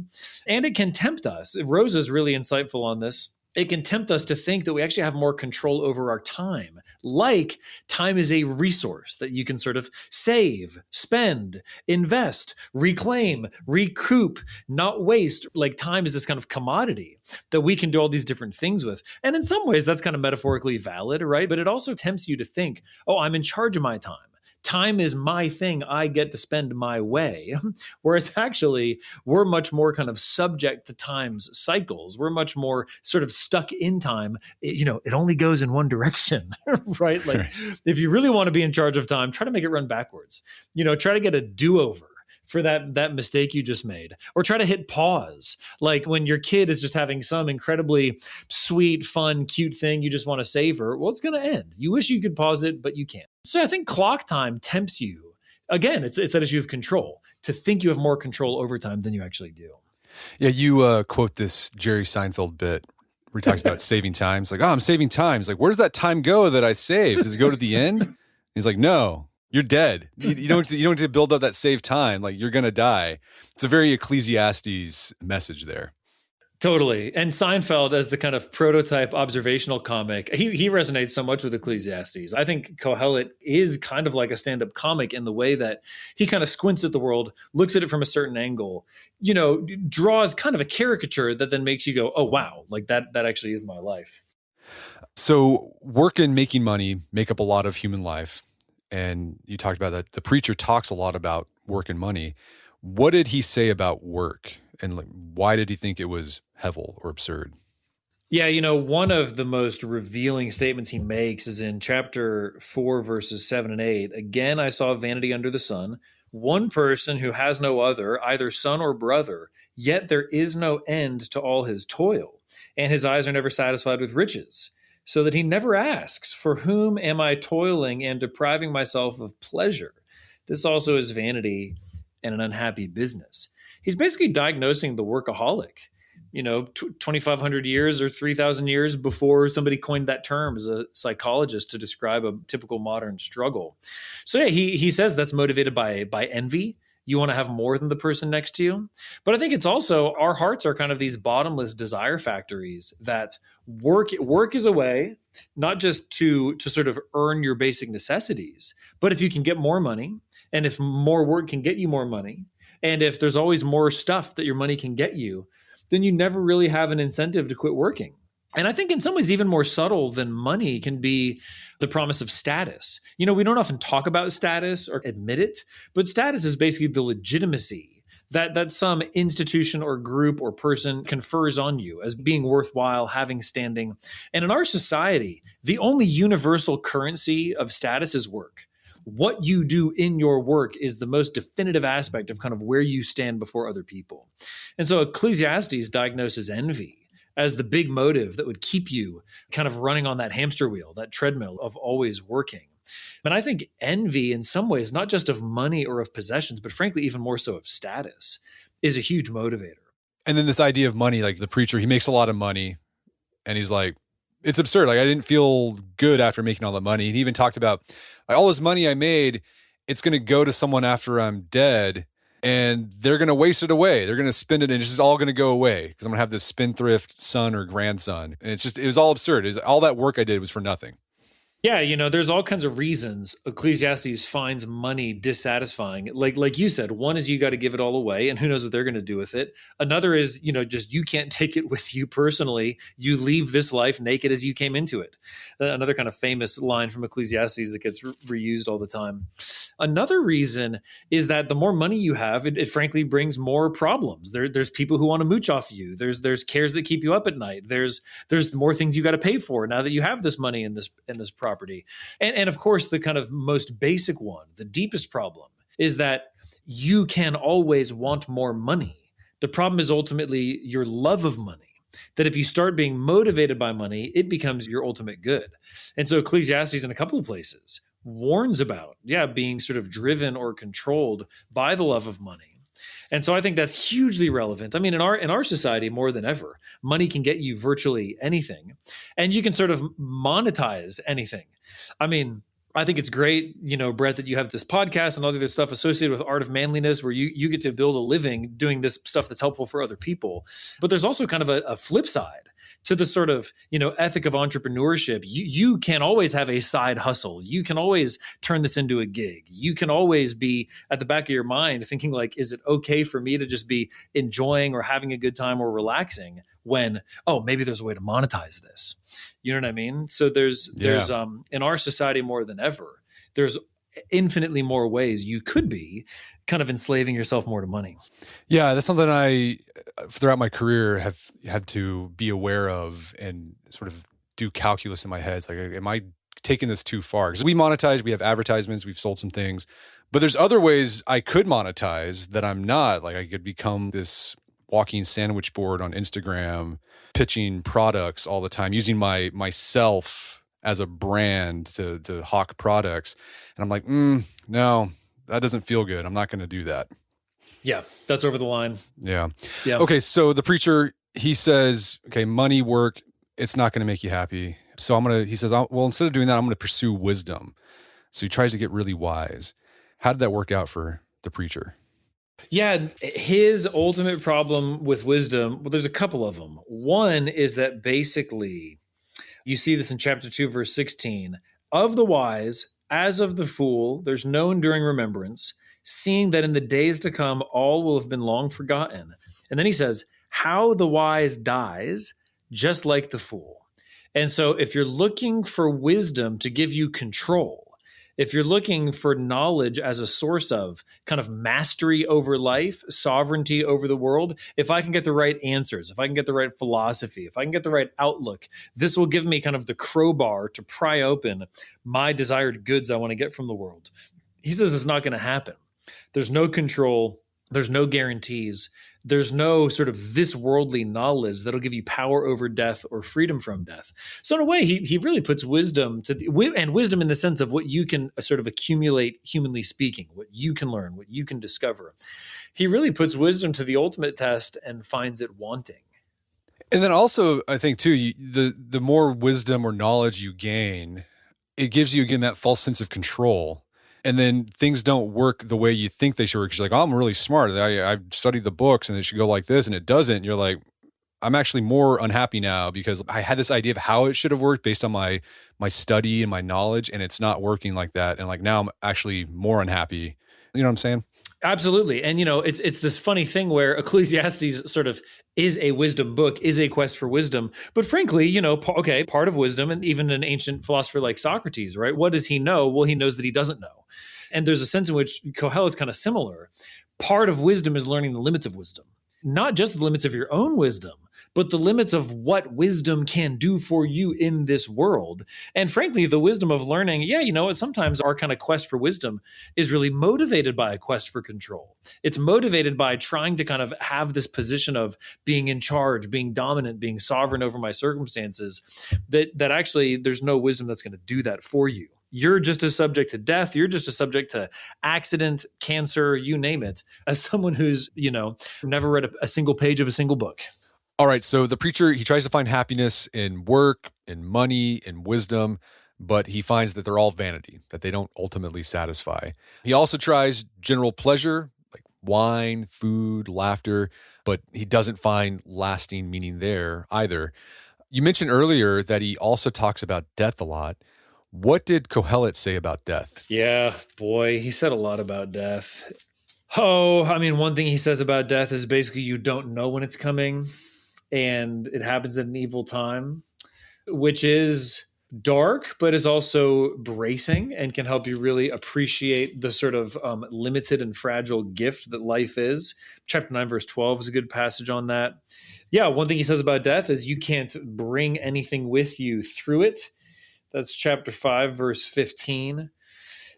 And it can tempt us. Rose is really insightful on this. It can tempt us to think that we actually have more control over our time. Like, time is a resource that you can sort of save, spend, invest, reclaim, recoup, not waste. Like, time is this kind of commodity that we can do all these different things with. And in some ways, that's kind of metaphorically valid, right? But it also tempts you to think, oh, I'm in charge of my time. Time is my thing. I get to spend my way. Whereas actually, we're much more kind of subject to time's cycles. We're much more sort of stuck in time. It only goes in one direction, right? Like, if you really want to be in charge of time, try to make it run backwards. Try to get a do-over for that mistake you just made, or try to hit pause. Like when your kid is just having some incredibly sweet, fun, cute thing you just want to savor, well, it's going to end. You wish you could pause it, but you can't. So I think clock time tempts you. Again, it's that issue of control, to think you have more control over time than you actually do. Yeah, you quote this Jerry Seinfeld bit where he talks about saving time. It's like, oh, I'm saving time. It's like, where does that time go that I saved? Does it go to the end? He's like, no. You're dead. You don't need to build up that saved time. Like, you're going to die. It's a very Ecclesiastes message there. Totally. And Seinfeld, as the kind of prototype observational comic, he resonates so much with Ecclesiastes. I think Kohelet is kind of like a stand-up comic in the way that he kind of squints at the world, looks at it from a certain angle, draws kind of a caricature that then makes you go, oh, wow, like that actually is my life. So work and making money make up a lot of human life. And you talked about that. The preacher talks a lot about work and money. What did he say about work? And why did he think it was hevel or absurd? Yeah, one of the most revealing statements he makes is in chapter 4, verses 7 and 8. Again, I saw vanity under the sun, one person who has no other, either son or brother, yet there is no end to all his toil, and his eyes are never satisfied with riches, so that he never asks, for whom am I toiling and depriving myself of pleasure? This also is vanity and an unhappy business. He's basically diagnosing the workaholic, 2,500 years or 3,000 years before somebody coined that term as a psychologist to describe a typical modern struggle. So yeah, he says that's motivated by envy. You want to have more than the person next to you. But I think it's also our hearts are kind of these bottomless desire factories that work is a way not just to sort of earn your basic necessities, but if you can get more money, and if more work can get you more money, and if there's always more stuff that your money can get you, then you never really have an incentive to quit working. And I think in some ways, even more subtle than money can be the promise of status. We don't often talk about status or admit it, but status is basically the legitimacy that some institution or group or person confers on you as being worthwhile, having standing. And in our society, the only universal currency of status is work. What you do in your work is the most definitive aspect of kind of where you stand before other people. And so Ecclesiastes diagnoses envy as the big motive that would keep you kind of running on that hamster wheel, that treadmill of always working. And I think envy in some ways, not just of money or of possessions, but frankly, even more so of status, is a huge motivator. And then this idea of money, like the preacher, he makes a lot of money and he's like, it's absurd. Like I didn't feel good after making all the money. He even talked about like, all this money I made, it's going to go to someone after I'm dead and they're going to waste it away. They're going to spend it and it's just all going to go away because I'm going to have this spendthrift son or grandson. And it was all absurd. All that work I did was for nothing. Yeah, there's all kinds of reasons Ecclesiastes finds money dissatisfying. Like you said, one is you got to give it all away, and who knows what they're going to do with it. Another is, just you can't take it with you personally. You leave this life naked as you came into it. Another kind of famous line from Ecclesiastes that gets reused all the time. Another reason is that the more money you have, it frankly brings more problems. There's people who want to mooch off you. There's cares that keep you up at night. There's more things you got to pay for now that you have this money in this property. And of course, the kind of most basic one, the deepest problem, is that you can always want more money. The problem is ultimately your love of money, that if you start being motivated by money, it becomes your ultimate good. And so Ecclesiastes in a couple of places warns about, being sort of driven or controlled by the love of money. And so I think that's hugely relevant. I mean, in our society, more than ever, money can get you virtually anything, and you can sort of monetize anything. I mean, I think it's great, Brett, that you have this podcast and all the other stuff associated with Art of Manliness, where you get to build a living doing this stuff that's helpful for other people. But there's also kind of a flip side to the sort of, ethic of entrepreneurship. You can always have a side hustle. You can always turn this into a gig. You can always be at the back of your mind thinking like, is it okay for me to just be enjoying or having a good time or relaxing when, maybe there's a way to monetize this. You know what I mean? So there's in our society more than ever, there's infinitely more ways you could be kind of enslaving yourself more to money. Yeah, that's something I, throughout my career, have had to be aware of and sort of do calculus in my head. It's like, am I taking this too far? Because we monetize, we have advertisements, we've sold some things, but there's other ways I could monetize that I'm not. Like I could become this walking sandwich board on Instagram, pitching products all the time, using myself as a brand to hawk products. And I'm like, no, that doesn't feel good. I'm not going to do that. Yeah, that's over the line. Yeah. Okay, so the preacher, he says, okay, money, work, it's not going to make you happy. So he says, well, instead of doing that, I'm going to pursue wisdom. So he tries to get really wise. How did that work out for the preacher? Yeah, his ultimate problem with wisdom, well, there's a couple of them. One is that basically, you see this in chapter 2, verse 16, of the wise, as of the fool, there's no enduring remembrance, seeing that in the days to come, all will have been long forgotten. And then he says, how the wise dies, just like the fool. And so if you're looking for wisdom to give you control, if you're looking for knowledge as a source of kind of mastery over life, sovereignty over the world, if I can get the right answers, if I can get the right philosophy, if I can get the right outlook, this will give me kind of the crowbar to pry open my desired goods I want to get from the world. He says it's not going to happen. There's no control. There's no guarantees. There's no sort of this worldly knowledge that'll give you power over death or freedom from death. So in a way, he really puts wisdom and wisdom in the sense of what you can sort of accumulate, humanly speaking, what you can learn, what you can discover. He really puts wisdom to the ultimate test and finds it wanting. And then also, I think too, the more wisdom or knowledge you gain, it gives you again that false sense of control. And then things don't work the way you think they should work. She's like, oh, I'm really smart. I've studied the books and it should go like this, and it doesn't. And you're like, I'm actually more unhappy now because I had this idea of how it should have worked based on my study and my knowledge, and it's not working like that. And like now I'm actually more unhappy. You know what I'm saying? Absolutely. And it's this funny thing where Ecclesiastes sort of is a wisdom book, is a quest for wisdom. But frankly, part of wisdom, and even an ancient philosopher like Socrates, right? What does he know? Well, he knows that he doesn't know. And there's a sense in which Kohelet's kind of similar. Part of wisdom is learning the limits of wisdom, not just the limits of your own wisdom, but the limits of what wisdom can do for you in this world. And frankly, the wisdom of learning, sometimes our kind of quest for wisdom is really motivated by a quest for control. It's motivated by trying to kind of have this position of being in charge, being dominant, being sovereign over my circumstances, that actually there's no wisdom that's going to do that for you. You're just as subject to death. You're just as subject to accident, cancer, you name it, as someone who's, never read a single page of a single book. All right. So the preacher, he tries to find happiness in work, in money, in wisdom, but he finds that they're all vanity, that they don't ultimately satisfy. He also tries general pleasure, like wine, food, laughter, but he doesn't find lasting meaning there either. You mentioned earlier that he also talks about death a lot. What did Kohelet say about death? Yeah, boy, he said a lot about death. One thing he says about death is basically you don't know when it's coming, and it happens at an evil time, which is dark, but is also bracing and can help you really appreciate the sort of limited and fragile gift that life is. Chapter 9, verse 12 is a good passage on that. Yeah, one thing he says about death is you can't bring anything with you through it. That's chapter 5, verse 15.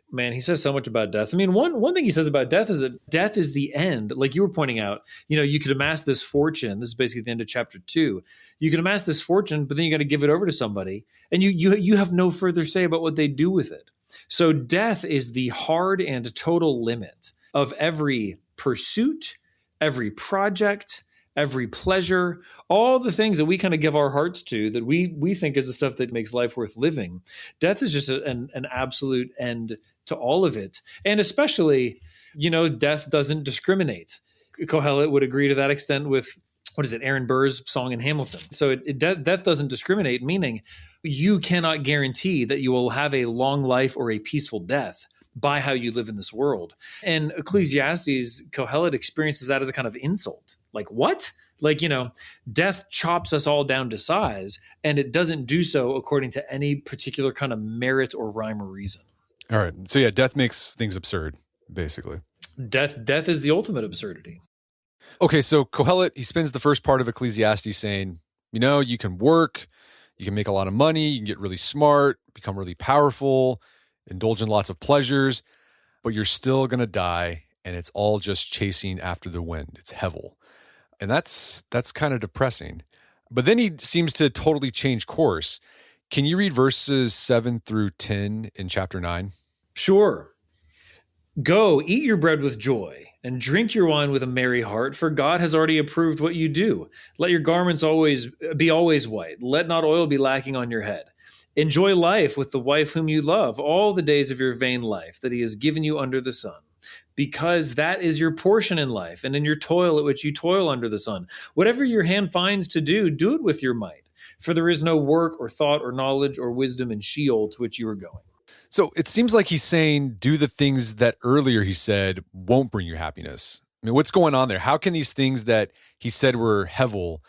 Man, he says so much about death. One thing he says about death is that death is the end. Like you were pointing out, you could amass this fortune. This is basically the end of chapter 2. You can amass this fortune, but then you got to give it over to somebody, and you have no further say about what they do with it. So death is the hard and total limit of every pursuit, every project, every pleasure, all the things that we kind of give our hearts to that we think is the stuff that makes life worth living. Death is just an absolute end to all of it. And especially, death doesn't discriminate. Kohelet would agree to that extent with, Aaron Burr's song in Hamilton. So death doesn't discriminate, meaning you cannot guarantee that you will have a long life or a peaceful death by how you live in this world. And Ecclesiastes, Kohelet experiences that as a kind of insult. Like, what? Like, death chops us all down to size, and it doesn't do so according to any particular kind of merit or rhyme or reason. All right. So yeah, death makes things absurd, basically. Death is the ultimate absurdity. Okay, so Kohelet, he spends the first part of Ecclesiastes saying, you can work, you can make a lot of money, you can get really smart, become really powerful, indulge in lots of pleasures, but you're still going to die, and it's all just chasing after the wind. It's hevel. And that's kind of depressing. But then he seems to totally change course. Can you read verses 7 through 10 in chapter 9? Sure. Go, eat your bread with joy, and drink your wine with a merry heart, for God has already approved what you do. Let your garments always white. Let not oil be lacking on your head. Enjoy life with the wife whom you love, all the days of your vain life that he has given you under the sun, because that is your portion in life, and in your toil at which you toil under the sun. Whatever your hand finds to do, do it with your might, for there is no work or thought or knowledge or wisdom in Sheol to which you are going. So it seems like he's saying, do the things that earlier he said won't bring you happiness. What's going on there? How can these things that he said were hevel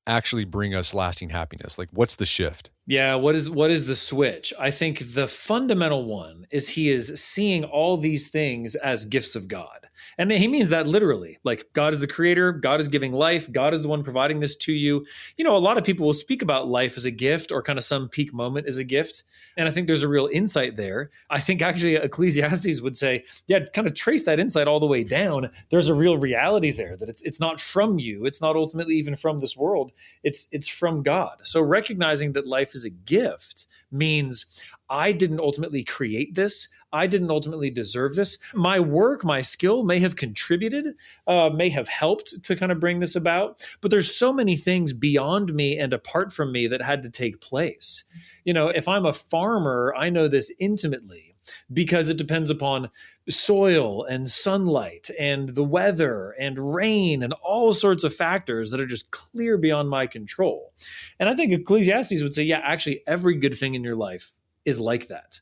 actually bring us lasting happiness? Like, what's the shift? Yeah, what is the switch? I think the fundamental one is he is seeing all these things as gifts of God. And he means that literally. Like, God is the creator, God is giving life, God is the one providing this to you. A lot of people will speak about life as a gift or kind of some peak moment as a gift. And I think there's a real insight there. I think actually Ecclesiastes would say, yeah, kind of trace that insight all the way down. There's a real reality there that it's not from you. It's not ultimately even from this world. It's from God. So recognizing that life is a gift means I didn't ultimately create this. I didn't ultimately deserve this. My work, my skill may have contributed, may have helped to kind of bring this about, but there's so many things beyond me and apart from me that had to take place. If I'm a farmer, I know this intimately. because it depends upon soil and sunlight and the weather and rain and all sorts of factors that are just clear beyond my control. And I think Ecclesiastes would say, yeah, actually, every good thing in your life is like that.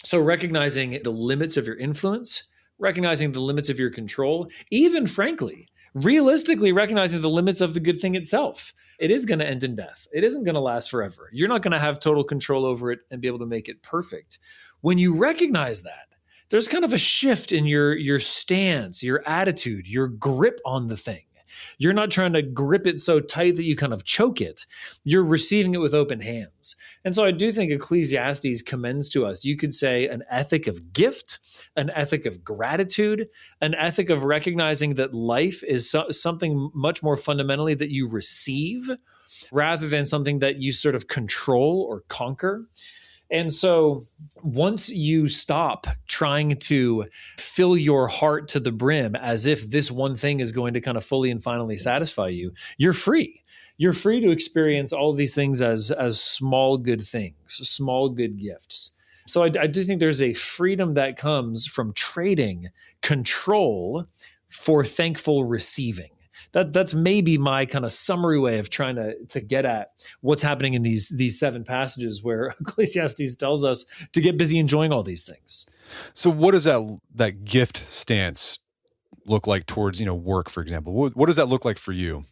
So recognizing the limits of your influence, recognizing the limits of your control, even frankly, realistically recognizing the limits of the good thing itself. It is going to end in death. It isn't going to last forever. You're not going to have total control over it and be able to make it perfect. When you recognize that, there's kind of a shift in your stance, your attitude, your grip on the thing. You're not trying to grip it so tight that you kind of choke it. You're receiving it with open hands. And so I do think Ecclesiastes commends to us, you could say, an ethic of gift, an ethic of gratitude, an ethic of recognizing that life is something much more fundamentally that you receive rather than something that you sort of control or conquer. And so once you stop trying to fill your heart to the brim as if this one thing is going to kind of fully and finally satisfy you, you're free. You're free to experience all of these things as small good things, small good gifts. So I do think there's a freedom that comes from trading control for thankful receiving. That's maybe my kind of summary way of trying to get at what's happening in these 7 passages where Ecclesiastes tells us to get busy enjoying all these things. So what does that gift stance look like towards, work, for example? What does that look like for you?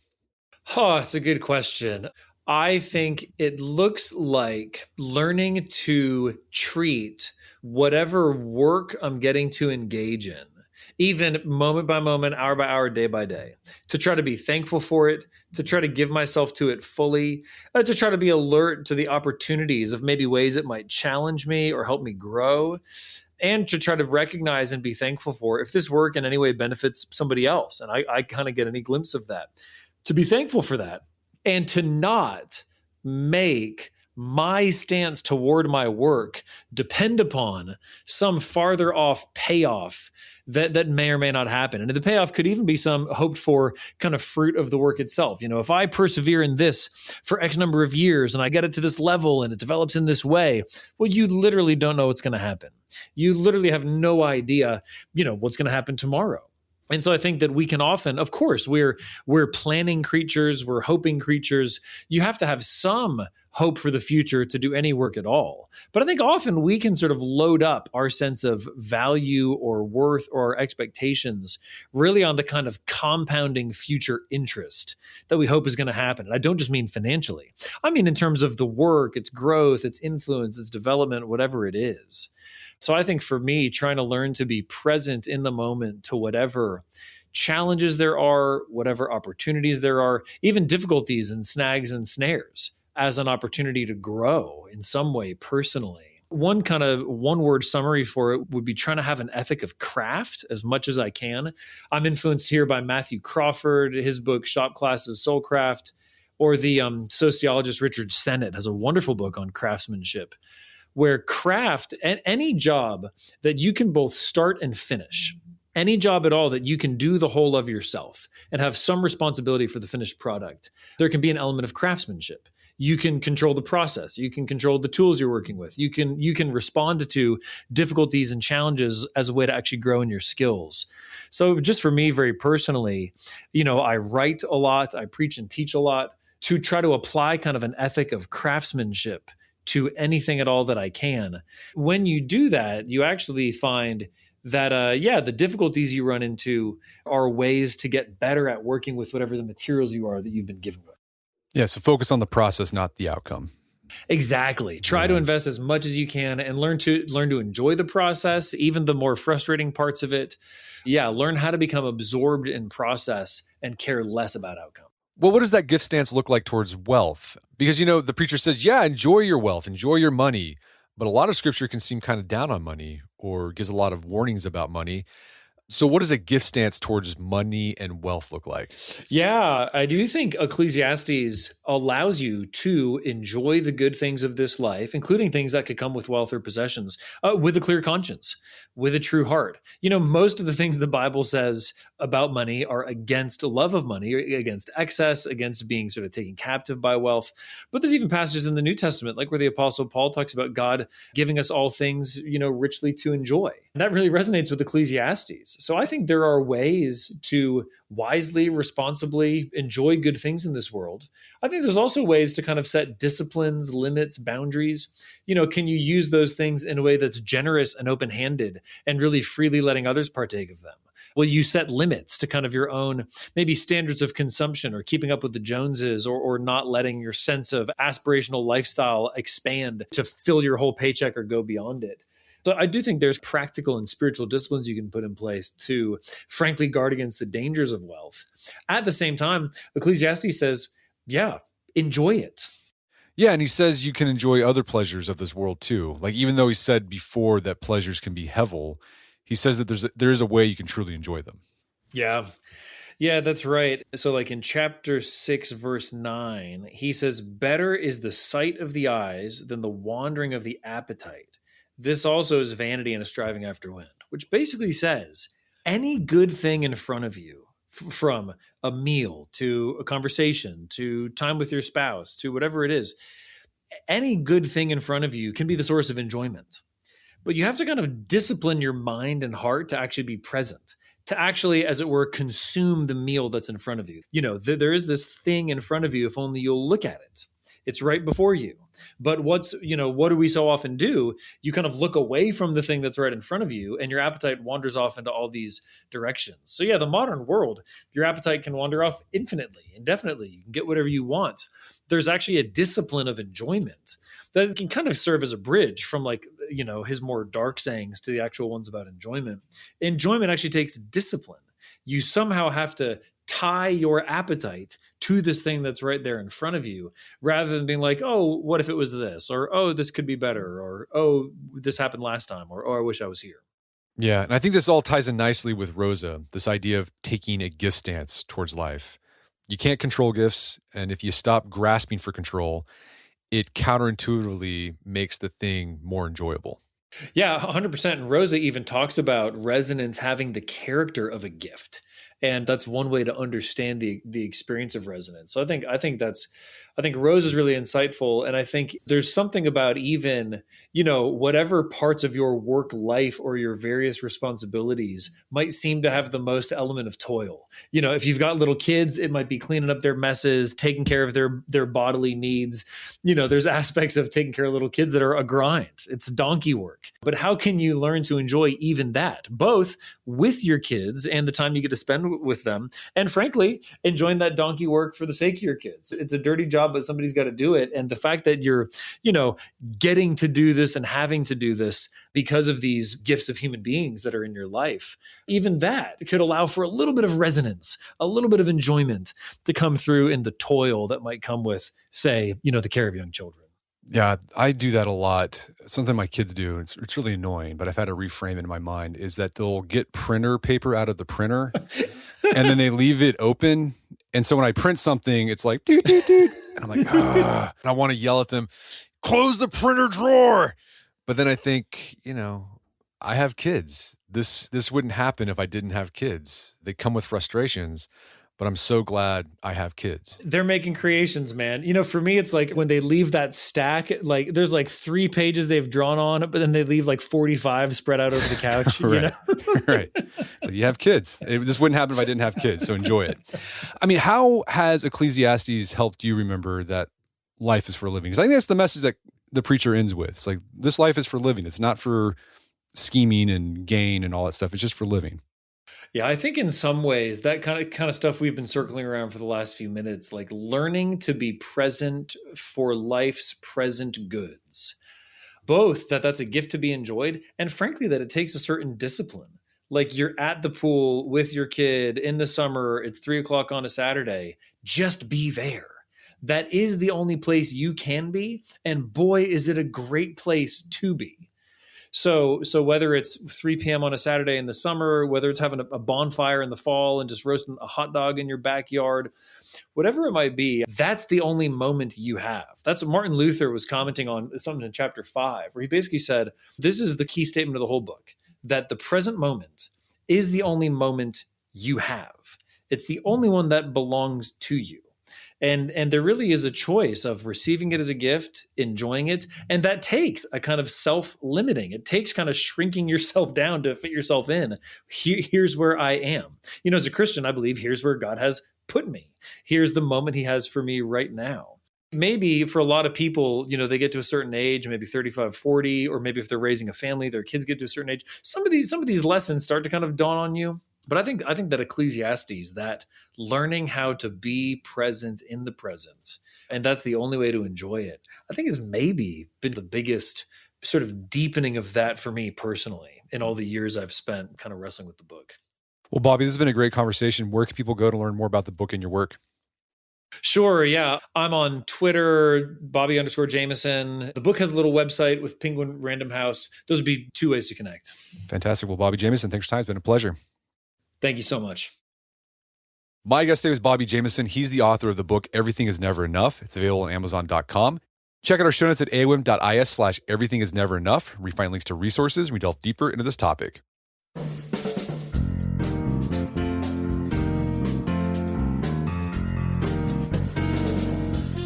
Oh, it's a good question. I think it looks like learning to treat whatever work I'm getting to engage in, even moment by moment, hour by hour, day by day, to try to be thankful for it, to try to give myself to it fully, to try to be alert to the opportunities of maybe ways it might challenge me or help me grow, and to try to recognize and be thankful for if this work in any way benefits somebody else. And I kind of get any glimpse of that, to be thankful for that, and to not make my stance toward my work depend upon some farther off payoff that may or may not happen. And the payoff could even be some hoped for kind of fruit of the work itself. If I persevere in this for X number of years and I get it to this level and it develops in this way, well, you literally don't know what's going to happen. You literally have no idea, what's going to happen tomorrow. And so I think that we can often, of course, we're planning creatures, we're hoping creatures. You have to have some hope for the future to do any work at all. But I think often we can sort of load up our sense of value or worth or expectations really on the kind of compounding future interest that we hope is going to happen. And I don't just mean financially. I mean in terms of the work, its growth, its influence, its development, whatever it is. So I think for me, trying to learn to be present in the moment to whatever challenges there are, whatever opportunities there are, even difficulties and snags and snares as an opportunity to grow in some way personally. One kind of one-word summary for it would be trying to have an ethic of craft as much as I can. I'm influenced here by Matthew Crawford, his book, Shop Class's Soulcraft, or the sociologist Richard Sennett has a wonderful book on craftsmanship, where craft, and any job that you can both start and finish, any job at all that you can do the whole of yourself and have some responsibility for the finished product, there can be an element of craftsmanship. You can control the process. You can control the tools you're working with. You can respond to difficulties and challenges as a way to actually grow in your skills. So just for me, very personally, I write a lot, I preach and teach a lot to try to apply kind of an ethic of craftsmanship to anything at all that I can. When you do that, you actually find that, the difficulties you run into are ways to get better at working with whatever the materials you are that you've been given with. Yeah, so focus on the process, not the outcome. Exactly. Try to invest as much as you can and learn to enjoy the process, even the more frustrating parts of it. Yeah, learn how to become absorbed in process and care less about outcome. Well, what does that gift stance look like towards wealth? Because, the preacher says, enjoy your wealth, enjoy your money. But a lot of scripture can seem kind of down on money or gives a lot of warnings about money. So what does a gift stance towards money and wealth look like? Yeah, I do think Ecclesiastes allows you to enjoy the good things of this life, including things that could come with wealth or possessions, with a clear conscience, with a true heart. Most of the things the Bible says about money are against love of money, against excess, against being sort of taken captive by wealth. But there's even passages in the New Testament, like where the Apostle Paul talks about God giving us all things, richly to enjoy. And that really resonates with Ecclesiastes. So I think there are ways to wisely, responsibly enjoy good things in this world. I think there's also ways to kind of set disciplines, limits, boundaries. Can you use those things in a way that's generous and open-handed and really freely letting others partake of them? Will you set limits to kind of your own maybe standards of consumption or keeping up with the Joneses, or not letting your sense of aspirational lifestyle expand to fill your whole paycheck or go beyond it? So I do think there's practical and spiritual disciplines you can put in place to, frankly, guard against the dangers of wealth. At the same time, Ecclesiastes says, yeah, enjoy it. Yeah, and he says you can enjoy other pleasures of this world too. Like, even though he said before that pleasures can be hevel, he says that there is a way you can truly enjoy them. Yeah. Yeah, that's right. So like in chapter 6, verse 9, he says, better is the sight of the eyes than the wandering of the appetite. This also is vanity and a striving after wind, which basically says any good thing in front of you, from a meal to a conversation to time with your spouse to whatever it is, any good thing in front of you can be the source of enjoyment. But you have to kind of discipline your mind and heart to actually be present, to actually, as it were, consume the meal that's in front of you. There is this thing in front of you if only you'll look at it. It's right before you. But what do we so often do? You kind of look away from the thing that's right in front of you, and your appetite wanders off into all these directions. So yeah, the modern world, your appetite can wander off infinitely, indefinitely. You can get whatever you want. There's actually a discipline of enjoyment that can kind of serve as a bridge from his more dark sayings to the actual ones about enjoyment. Enjoyment actually takes discipline. You somehow have to tie your appetite to this thing that's right there in front of you, rather than being like, oh, what if it was this? Or, oh, this could be better. Or, oh, this happened last time. Or, oh, I wish I was here. Yeah, and I think this all ties in nicely with Rosa, this idea of taking a gift stance towards life. You can't control gifts, and if you stop grasping for control, it counterintuitively makes the thing more enjoyable. Yeah, 100%. And Rosa even talks about resonance having the character of a gift. And that's one way to understand the experience of resonance. So I think Rose is really insightful. And I think there's something about even, whatever parts of your work life or your various responsibilities might seem to have the most element of toil. If you've got little kids, it might be cleaning up their messes, taking care of their bodily needs. There's aspects of taking care of little kids that are a grind. It's donkey work. But how can you learn to enjoy even that, both with your kids and the time you get to spend with them, and frankly, enjoying that donkey work for the sake of your kids? It's a dirty job, but somebody's got to do it. And the fact that you're, getting to do this and having to do this because of these gifts of human beings that are in your life, even that could allow for a little bit of resonance, a little bit of enjoyment to come through in the toil that might come with, say, the care of young children. Yeah, I do that a lot. Something my kids do. It's really annoying, but I've had to reframe it in my mind, is that they'll get printer paper out of the printer and then they leave it open. And so when I print something, it's like, doot, doot, doot. And I'm like, ah. And I want to yell at them, close the printer drawer. But then I think, I have kids. This wouldn't happen if I didn't have kids. They come with frustrations, but I'm so glad I have kids. They're making creations, man. For me, it's like when they leave that stack, like there's like 3 pages they've drawn on, but then they leave like 45 spread out over the couch. Right. Right. So you have kids. This wouldn't happen if I didn't have kids. So enjoy it. I mean, how has Ecclesiastes helped you remember that life is for living? Because I think that's the message that the preacher ends with. It's like, this life is for living. It's not for scheming and gain and all that stuff. It's just for living. Yeah, I think in some ways that kind of stuff we've been circling around for the last few minutes, like learning to be present for life's present goods, both that's a gift to be enjoyed, and frankly that it takes a certain discipline. Like you're at the pool with your kid in the summer, it's 3:00 on a Saturday, just be there. That is the only place you can be, and boy, is it a great place to be. So whether it's 3 p.m. on a Saturday in the summer, whether it's having a bonfire in the fall and just roasting a hot dog in your backyard, whatever it might be, that's the only moment you have. That's what Martin Luther was commenting on something in chapter 5, where he basically said, this is the key statement of the whole book, that the present moment is the only moment you have. It's the only one that belongs to you. And there really is a choice of receiving it as a gift, enjoying it. And that takes a kind of self-limiting. It takes kind of shrinking yourself down to fit yourself in. Here's where I am. As a Christian, I believe here's where God has put me. Here's the moment he has for me right now. Maybe for a lot of people, they get to a certain age, maybe 35, 40, or maybe if they're raising a family, their kids get to a certain age. Some of these lessons start to kind of dawn on you. But I think that Ecclesiastes, that learning how to be present in the present, and that's the only way to enjoy it, I think has maybe been the biggest sort of deepening of that for me personally in all the years I've spent kind of wrestling with the book. Well, Bobby, this has been a great conversation. Where can people go to learn more about the book and your work? Sure, yeah. I'm on Twitter, Bobby_Jamieson. The book has a little website with Penguin Random House. Those would be 2 ways to connect. Fantastic. Well, Bobby Jamieson, thanks for your time. It's been a pleasure. Thank you so much. My guest today was Bobby Jamieson. He's the author of the book, Everything is Never Enough. It's available on Amazon.com. Check out our show notes at aom.is/everythingisneverenough. We find links to resources. We delve deeper into this topic.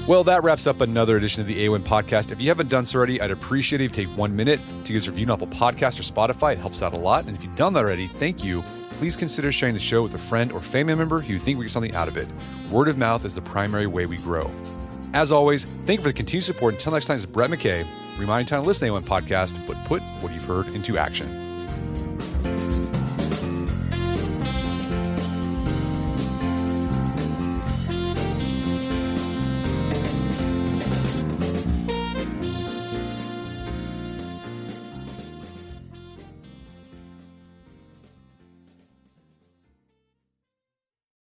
Well, that wraps up another edition of the AOM podcast. If you haven't done so already, I'd appreciate it if you take 1 minute to give us a review on Apple Podcasts or Spotify. It helps out a lot. And if you've done that already, thank you. Please consider sharing the show with a friend or family member who you think we get something out of it. Word of mouth is the primary way we grow. As always, thank you for the continued support. Until next time, this is Brett McKay, reminding time to listen to the AOM podcast, but put what you've heard into action.